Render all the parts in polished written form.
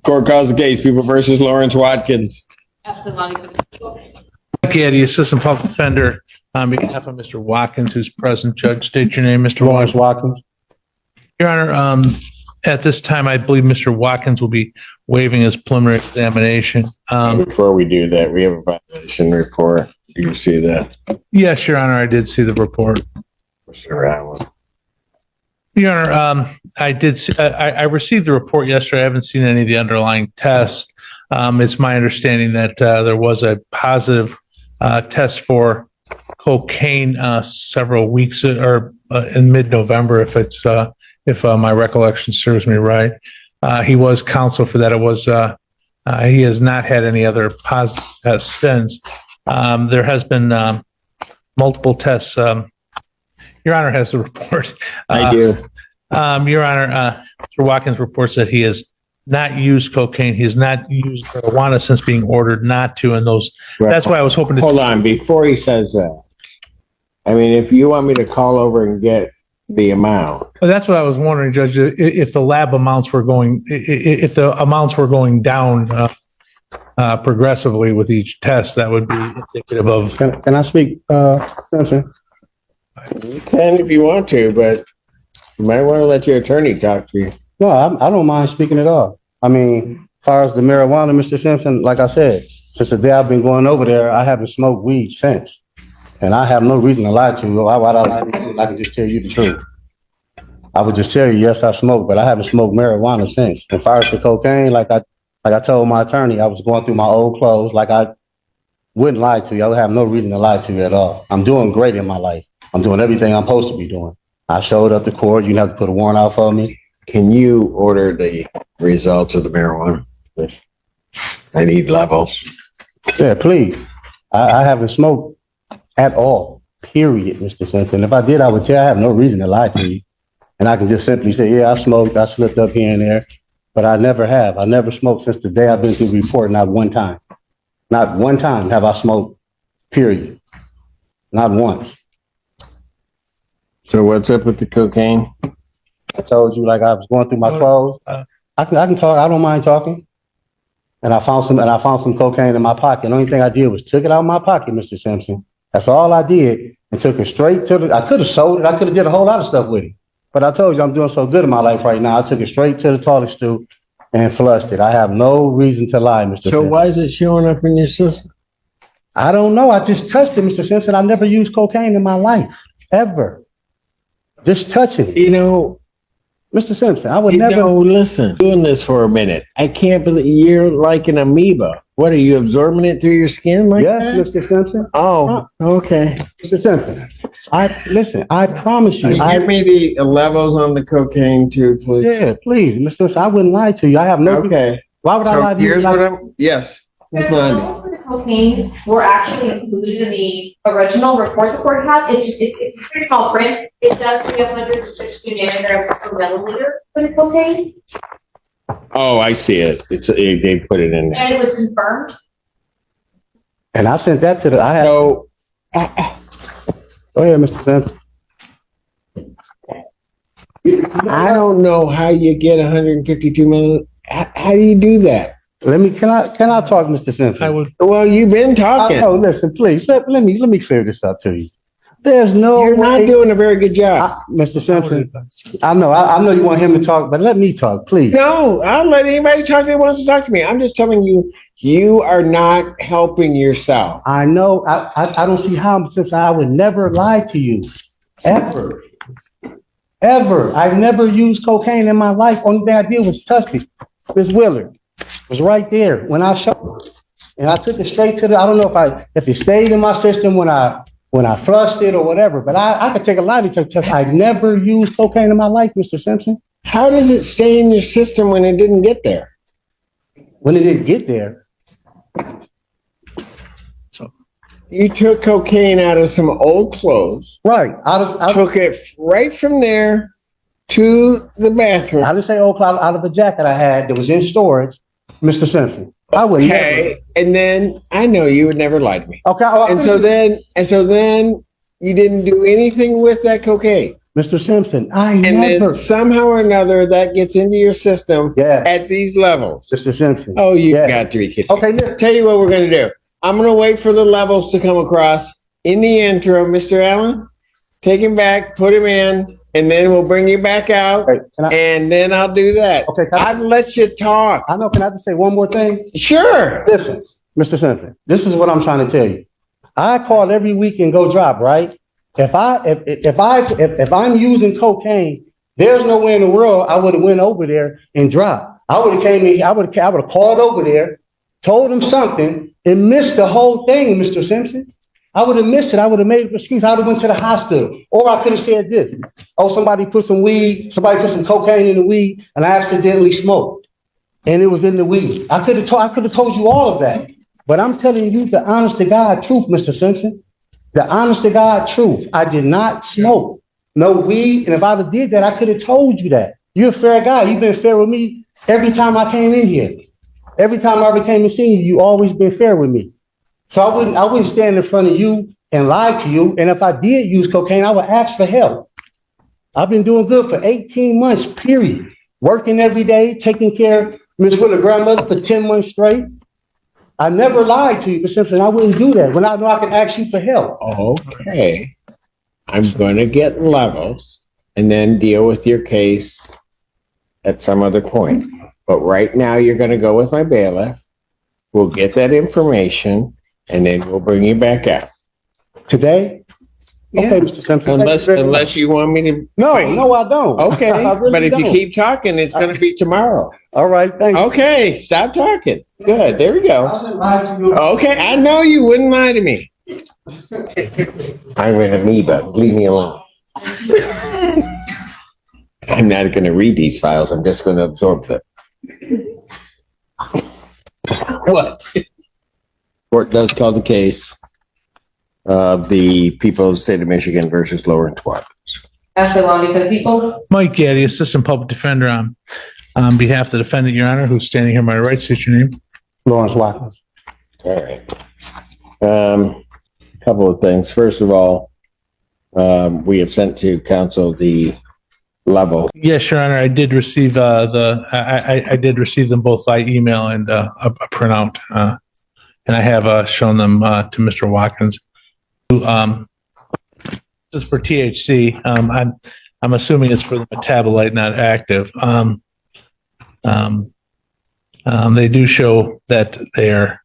Court calls the case, People versus Lawrence Watkins. Gaddy, Assistant Public Defender, on behalf of Mr. Watkins, who's present. Judge, state your name, Mr. Lawrence Watkins. Your Honor, at this time, I believe Mr. Watkins will be waiving his preliminary examination. Before we do that, we have a violation report. You see that, Yes, Your Honor, I did see the report. Mr. Allen? Your Honor, I did. I received the report yesterday. I haven't seen any of the underlying tests. It's my understanding that there was a positive test for cocaine several weeks or in mid-November, if my recollection serves me right. He was counseled for that. It was he has not had any other positive tests since. There has been multiple tests. Your Honor has the report. I do. Your Honor, Mr. Watkins reports that he has not used cocaine. He has not used marijuana since being ordered not to. And those, that's why I was hoping to. Hold on, before he says that. I mean, if you want me to call over and get the amount. Well, that's what I was wondering, Judge, if the lab amounts were going, if the amounts were going down progressively with each test, that would be indicative of. Can I speak, Simpson? You can if you want to, but you might want to let your attorney talk to you. No, I don't mind speaking at all. I mean, as far as the marijuana, Mr. Simpson, like I said, since the day I've been going over there, I haven't smoked weed since. And I have no reason to lie to you. Why would I lie to you? I can just tell you the truth. I would just tell you, yes, I smoke, but I haven't smoked marijuana since. As far as the cocaine, like I told my attorney, I was going through my old clothes. Like I wouldn't lie to you. I would have no reason to lie to you at all. I'm doing great in my life. I'm doing everything I'm supposed to be doing. I showed up to court. You didn't have to put a warrant out for me. Can you order the results of the marijuana? I need levels. Yeah, please. I haven't smoked at all, period, Mr. Simpson. If I did, I would tell you. I have no reason to lie to you. And I can just simply say, yeah, I smoked. I slipped up here and there. But I never have. I never smoked since the day I've been through the report, not one time. Not one time have I smoked, period. Not once. So what's up with the cocaine? I told you, like I was going through my clothes. I can talk. I don't mind talking. And I found some cocaine in my pocket. The only thing I did was took it out of my pocket, Mr. Simpson. That's all I did, and took it straight to the. I could have sold it. I could have did a whole lot of stuff with it. But I told you I'm doing so good in my life right now. I took it straight to the toilet stool and flushed it. I have no reason to lie, Mr. So Simpson. why is it showing up in your system? I don't know. I just touched it, Mr. Simpson. I never used cocaine in my life, ever. Just touching it. You know, Mr. Simpson, I would never. No, listen. Doing this for a minute. I can't believe you're like an amoeba. What are you absorbing it through your skin like Yes, that? Mr. Simpson. Oh, okay. Mr. Simpson, I promise you. Give me the levels on the cocaine too, please. Yeah, please, Mr. Simpson, I wouldn't lie to you. I have no. Okay. Why would I lie to you? Here's what I'm. Yes. The levels for the cocaine were actually included in the original report the court has. It's a pretty small print. It does say 162 nanograms per milliliter for the cocaine. Oh, I see it. They put it in there. And it was confirmed. And I sent that to the. I had. So, Go ahead, Mr. Simpson. I don't know how you get 152 milliliters. How do you do that? Can I talk, Mr. Simpson? I would. Well, you've been talking. Oh, listen, please. Let me clear this up to you. There's no. You're not doing a very good job. Mr. Simpson. I know you want him to talk, but let me talk, please. No, I'll let anybody talk that wants to talk to me. I'm just telling you, you are not helping yourself. I know. I don't see how, since I would never lie to you, ever. I've never used cocaine in my life. Only thing I did was touch it. Miss Willard was right there when I showed her. And I took it straight to the, I don't know if it stayed in my system when I flushed it or whatever, but I could take a lie to test. I never used cocaine in my life, Mr. Simpson. How does it stay in your system when it didn't get there? When it didn't get there. So you took cocaine out of some old clothes. Right. Took it right from there to the bathroom. I didn't say old cloud out of a jacket I had that was in storage, Mr. Simpson. I would never. And then I know you would never lie to me. Okay. And so then you didn't do anything with that cocaine. Mr. Simpson, I And never. then somehow or another that gets into your system Yeah, at these levels. Mr. Simpson. Oh, you Yeah. got to be kidding. Okay, listen. Tell you what we're going to do. I'm going to wait for the levels to come across. In the interim, Mr. Allen, take him back, put him in, and then we'll bring you back out. Okay, And then I'll do that. okay, I've let you talk. I know. Can I just say one more thing? Sure. Listen, Mr. Simpson, this is what I'm trying to tell you. I call every week and go drop, right? If I'm using cocaine, there's no way in the world I would have went over there and dropped. I would have came in, I would have called over there, told him something, and missed the whole thing, Mr. Simpson. I would have missed it. I would have made an excuse. I would have went to the hospital. Or I could have said this. Oh, somebody put some cocaine in the weed, and I accidentally smoked. And it was in the weed. I could have told you all of that. But I'm telling you the honest to God truth, Mr. Simpson. The honest to God truth. I did not smoke no weed. And if I'd have did that, I could have told you that. You're a fair guy. You've been fair with me every time I came in here. Every time I ever came and seen you, you always been fair with me. So I wouldn't stand in front of you and lie to you. And if I did use cocaine, I would ask for help. I've been doing good for 18 months, period. Working every day, taking care of Miss Willa grandmother for 10 months straight. I never lied to you, Mr. Simpson. I wouldn't do that when I know I can ask you for help. Okay. I'm going to get levels and then deal with your case at some other point. But right now, you're going to go with my bailiff. We'll get that information, and then we'll bring you back out. Today? Yeah. Okay, Mr. Simpson. Unless you want me to. No, I don't. Okay, I really but if you don't. keep talking, it's going to be tomorrow. All right, thanks. Okay, stop talking. Good, there we go. Okay, I know you wouldn't lie to me. I'm an amoeba. Leave me alone. I'm not going to read these files. I'm just going to absorb them. What? Court does call the case of the people of the state of Michigan versus Lawrence Watkins. Ashley Long, for the people. Mike Gaddy, Assistant Public Defender on behalf of the defendant, Your Honor, who's standing here on my right. State your name. Lawrence Watkins. All right. Couple of things. First of all, we have sent to counsel the level. Yes, Your Honor, I did receive I did receive them both by email and a printout, and I have shown them to Mr. Watkins. This is for THC. I'm assuming it's for the metabolite, not active. They do show that they are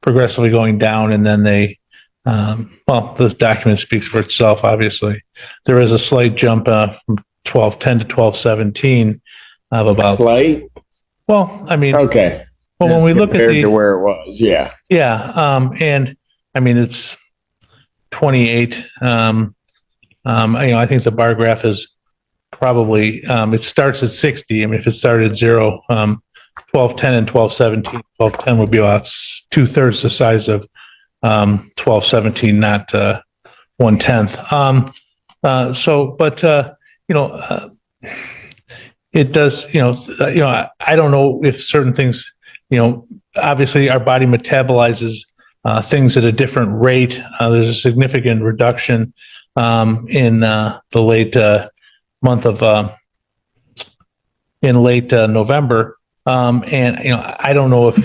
progressively going down, and then they, this document speaks for itself. Obviously, there is a slight jump from 1210 to 1217 of about Slight? Well, I mean, okay. Well, when we look at compared to where it was, yeah. And I mean, it's 28. I think the bar graph is probably, it starts at 60. I mean, if it started at 0, 1210 and 1217, 1210 would be about 2/3 the size of 1217, not 1/10. It does, I don't know if certain things, obviously our body metabolizes things at a different rate. There's a significant reduction in the late month of in late November, and I don't know if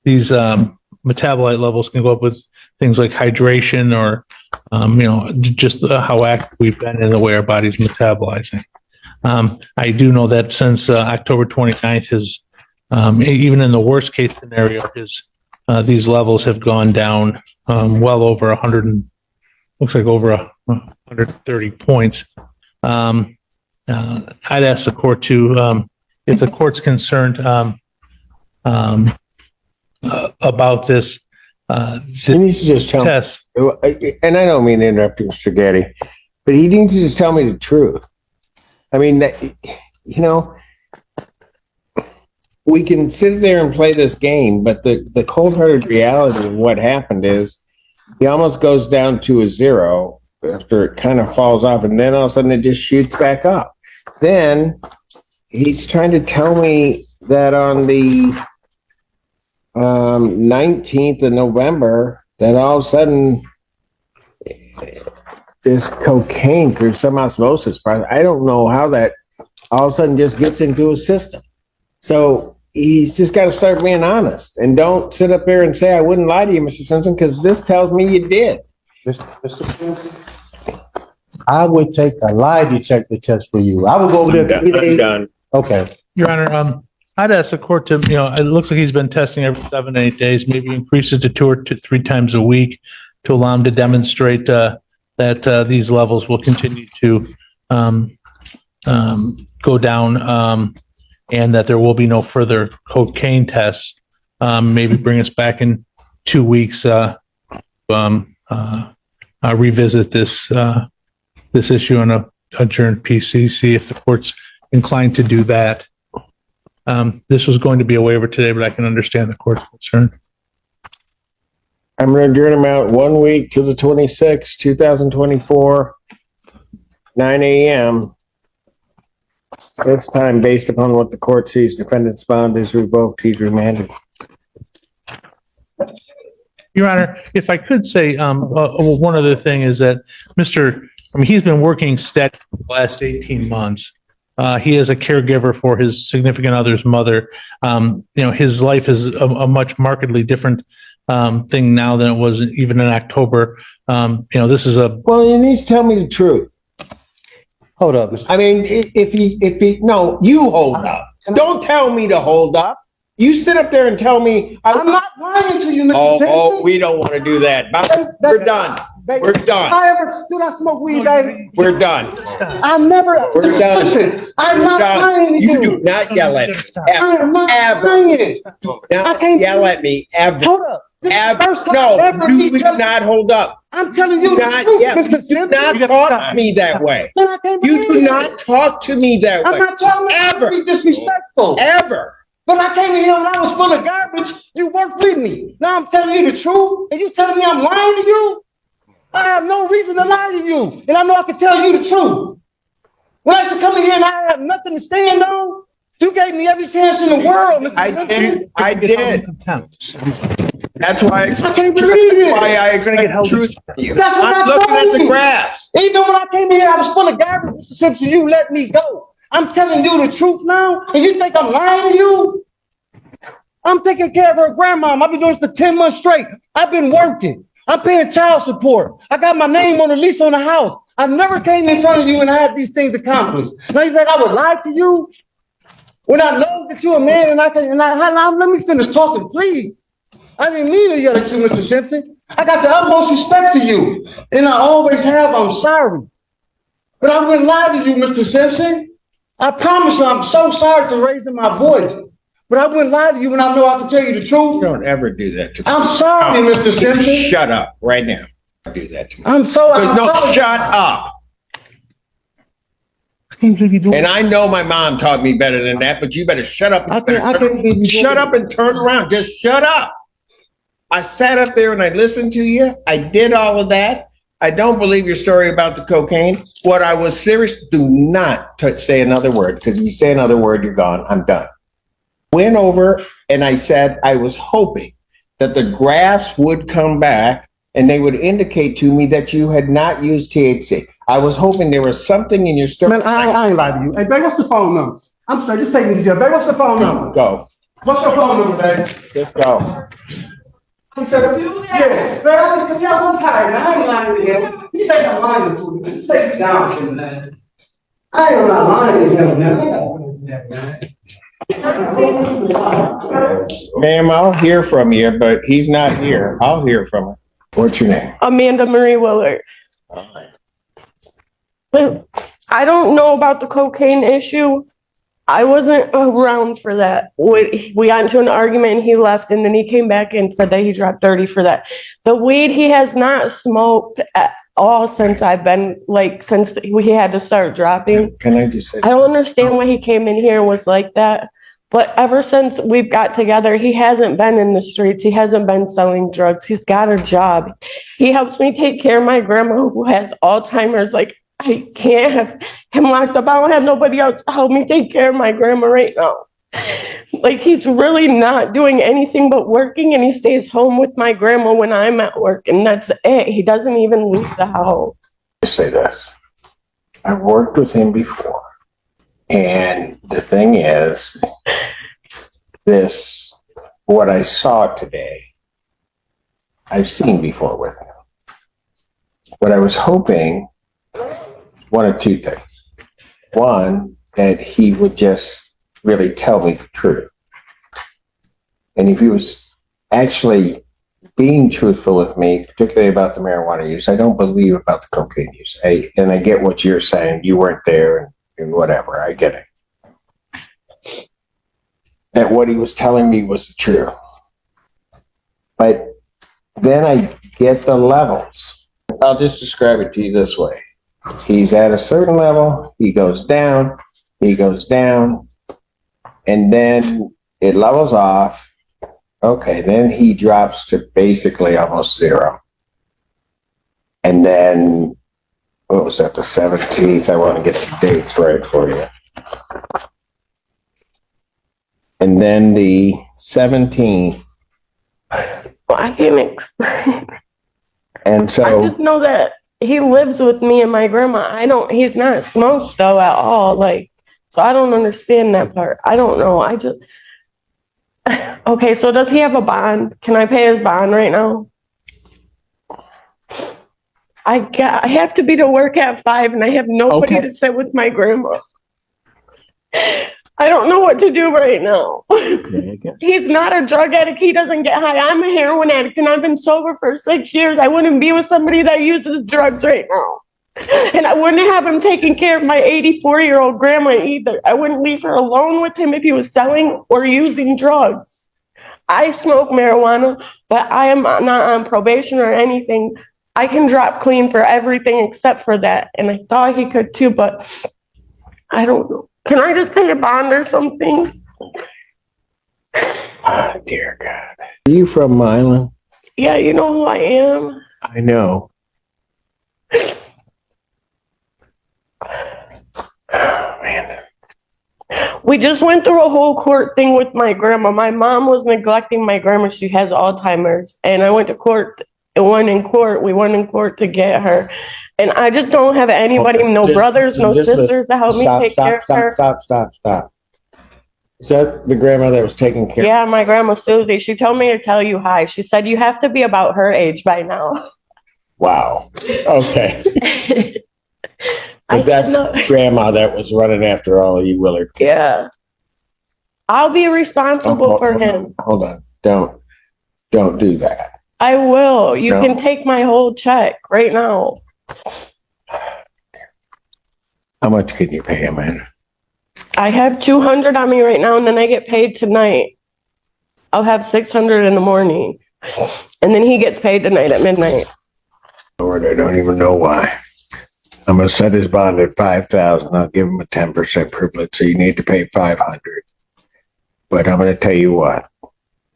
these metabolite levels can go up with things like hydration or just how active we've been in the way our body's metabolizing. I do know that since October 29th, even in the worst case scenario, these levels have gone down well over 100, looks like over 130 points. I'd ask the court to, if the court's concerned about this, He needs to just tell test. me, and I don't mean to interrupt you, Mr. Getty, but he needs to just tell me the truth. I mean, we can sit there and play this game, but the cold-hearted reality of what happened is he almost goes down to a 0 after it kind of falls off, and then all of a sudden it just shoots back up. Then he's trying to tell me that on the 19th of November, that all of a sudden this cocaine through some osmosis process. I don't know how that all of a sudden just gets into his system. So he's just got to start being honest and don't sit up there and say, I wouldn't lie to you, Mr. Simpson, because this tells me you did. Mr. Simpson, I would take a lie detector test for you. I would go over there. I'm done. Okay. Your Honor, I'd ask the court to, it looks like he's been testing every 7 to 8 days, maybe increase it to 2 or 3 times a week to allow him to demonstrate that these levels will continue to go down and that there will be no further cocaine tests. Maybe bring us back in 2 weeks, revisit this issue on a adjourned PCC if the court's inclined to do that. This was going to be a waiver today, but I can understand the court's concern. I'm going to adjourn him out 1 week to the 26th, 2024, 9 a.m. This time, based upon what the court sees, defendant's bond is revoked, he's remanded. Your Honor, if I could say, one other thing is that he's been working steady for the last 18 months. He is a caregiver for his significant other's mother. His life is a much markedly different thing now than it was even in October. This is Well, he needs to tell me the truth. Hold up, Mr. I mean, no, you hold up. Don't tell me to hold up. You sit up there and tell me. I'm not lying to you, Mr. Simpson. Oh, we don't want to do that. We're done. We're done. Do not smoke weed, baby. We're done. I never. We're done. Listen, I'm not lying to You do not yell at me. I am not Ever. lying. Do not yell at me ever. Hold up. This is the Ever. first time No, ever you these do not hold up. I'm telling you Do the not truth, yell. Mr. Do Simpson. not talk to me that way. Man, I can't You believe do it. not talk to me that I'm way. not trying to Ever. be disrespectful. Ever. But I came in here when I was full of garbage. You worked with me. Now I'm telling you the truth, and you telling me I'm lying to you? I have no reason to lie to you, and I know I can tell you the truth. When I used to come in here and I have nothing to stand on, you gave me every chance in the world, Mr. Simpson. I did. That's why I can't believe it. why I expect the truth from you. That's what I'm I looking told at the you. graphs. Even when I came in here, I was full of garbage, Mr. Simpson. You let me go. I'm telling you the truth now, and you think I'm lying to you? I'm taking care of her grandmom. I've been doing this for 10 months straight. I've been working. I'm paying child support. I got my name on the lease on the house. I never came in front of you and I had these things accomplished. Now you think I would lie to you? When I know that you're a man and let me finish talking, please. I didn't mean to yell at you, Mr. Simpson. I got the utmost respect for you. And I always have. I'm sorry. But I wouldn't lie to you, Mr. Simpson. I promise you, I'm so sorry for raising my voice. But I wouldn't lie to you when I know I can tell you the truth. Don't ever do that to me. I'm sorry, Mr. Simpson. Shut up right now. Don't do that to me. I'm so No, shut up. And I know my mom taught me better than that, but you better shut up. Shut up and turn around. Just shut up. I sat up there and I listened to you. I did all of that. I don't believe your story about the cocaine. What I was serious, do not say another word, because if you say another word, you're gone. I'm done. Went over and I said I was hoping that the graphs would come back and they would indicate to me that you had not used THC. I was hoping there was something in your story. Man, I ain't lying to you. Hey, babe, what's the phone number? I'm sorry, just take me easy. Babe, what's the phone number? Go. What's your phone number, babe? Just go. He said, yeah, babe, I'm tired. I ain't lying to you. You think I'm lying to you? Just take me down, man. I am not lying to him, man. Ma'am, I'll hear from you, but he's not here. I'll hear from her. What's your name? Amanda Marie Willard. But I don't know about the cocaine issue. I wasn't around for that. We got into an argument and he left, and then he came back and said that he dropped 30 for that. The weed he has not smoked at all since since he had to start dropping. Can I just say? I don't understand why he came in here and was like that. But ever since we've got together, he hasn't been in the streets. He hasn't been selling drugs. He's got a job. He helps me take care of my grandma who has Alzheimer's. Like, I can't have him locked up. I don't have nobody else to help me take care of my grandma right now. Like, he's really not doing anything but working, and he stays home with my grandma when I'm at work, and that's it. He doesn't even leave the house. just say this. I've worked with him before. And the thing is, what I saw today, I've seen before with him. But I was hoping one of two things. One, that he would just really tell me the truth. And if he was actually being truthful with me, particularly about the marijuana use, I don't believe about the cocaine use. And I get what you're saying. You weren't there and whatever. I get it. That what he was telling me was the truth. But then I get the levels. I'll just describe it to you this way. He's at a certain level, he goes down, and then it levels off. Okay, then he drops to basically almost zero. And then, what was that, the 17th? I want to get the dates right for you. And then the 17th. Well, I can't explain. And so I just know that he lives with me and my grandma. He's not smoked though at all. Like, so I don't understand that part. I don't know. Okay, so does he have a bond? Can I pay his bond right now? I have to be to work at 5 and I have nobody to sit with my grandma. I don't know what to do right now. He's not a drug addict. He doesn't get high. I'm a heroin addict and I've been sober for 6 years. I wouldn't be with somebody that uses drugs right now. And I wouldn't have him taking care of my 84-year-old grandma either. I wouldn't leave her alone with him if he was selling or using drugs. I smoke marijuana, but I am not on probation or anything. I can drop clean for everything except for that. And I thought he could too, but I don't know. Can I just pay a bond or something? Oh, dear God. Are you from Milan? Yeah, you know who I am? I know. Oh, man. We just went through a whole court thing with my grandma. My mom was neglecting my grandma. She has Alzheimer's. And I went to court and won in court. We won in court to get her. And I just don't have anybody, no brothers, no sisters to help me take care of her. Stop. Is that the grandma that was taking care? Yeah, my grandma Susie. She told me to tell you hi. She said you have to be about her age by now. Wow. Okay. That's no. Grandma that was running after all of you Willard kids. Yeah. I'll be responsible for him. Hold on. Don't do that. I will. You can take my whole check right now. How much can you pay him, man? I have $200 on me right now, and then I get paid tonight. I'll have $600 in the morning, and then he gets paid tonight at midnight. Lord, I don't even know why. I'm going to set his bond at $5,000. I'll give him a 10% privilege, so you need to pay $500. But I'm going to tell you what.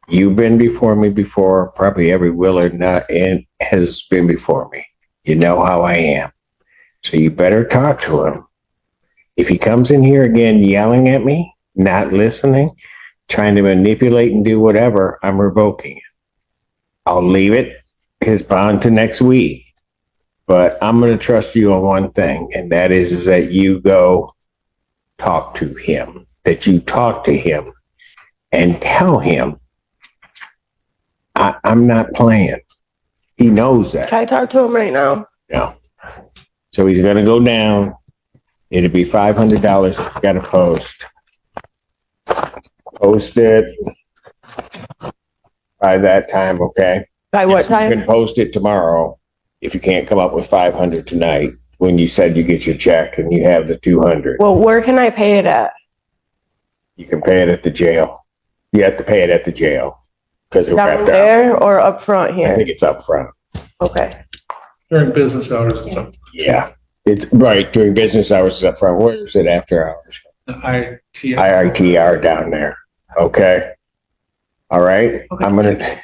You've been before me before. Probably every Willard has been before me. You know how I am. So you better talk to him. If he comes in here again yelling at me, not listening, trying to manipulate and do whatever, I'm revoking it. I'll leave his bond to next week. But I'm going to trust you on one thing, and that is that you go talk to him, that you talk to him and tell him, I'm not playing. He knows that. Can I talk to him right now? No. So he's going to go down. It'll be $500 if you got to post. Post it by that time, okay? By what time? You can post it tomorrow if you can't come up with $500 tonight when you said you get your check and you have the $200. Well, where can I pay it at? You can pay it at the jail. You have to pay it at the jail. Because Down there or up front I here? think it's up front. Okay. During business hours and stuff. Yeah. It's right during business hours it's up front. Where is it after hours? The IRTR down there. Okay. All right. Okay.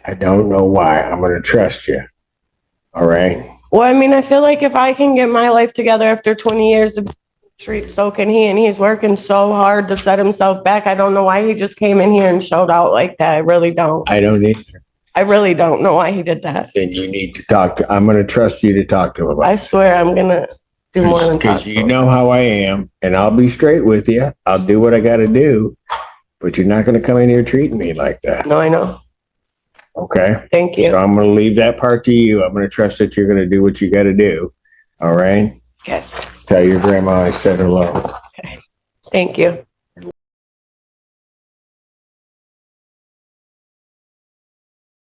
I don't know why. I'm going to trust you. All right. Well, I mean, I feel like if I can get my life together after 20 years of street, so can he. And he's working so hard to set himself back. I don't know why he just came in here and showed out like that. I really don't. I don't either. I really don't know why he did that. Then you need to talk to, I'm gonna trust you to talk to him about I it. swear I'm gonna do more than talk Because to you him. know how I am, and I'll be straight with you. I'll do what I gotta do, but you're not gonna come in here treating me like that, No, I know. okay? Thank So you. I'm gonna leave that part to you. I'm gonna trust that you're gonna do what you gotta do, all right? Okay. Tell your grandma I said hello. Thank you.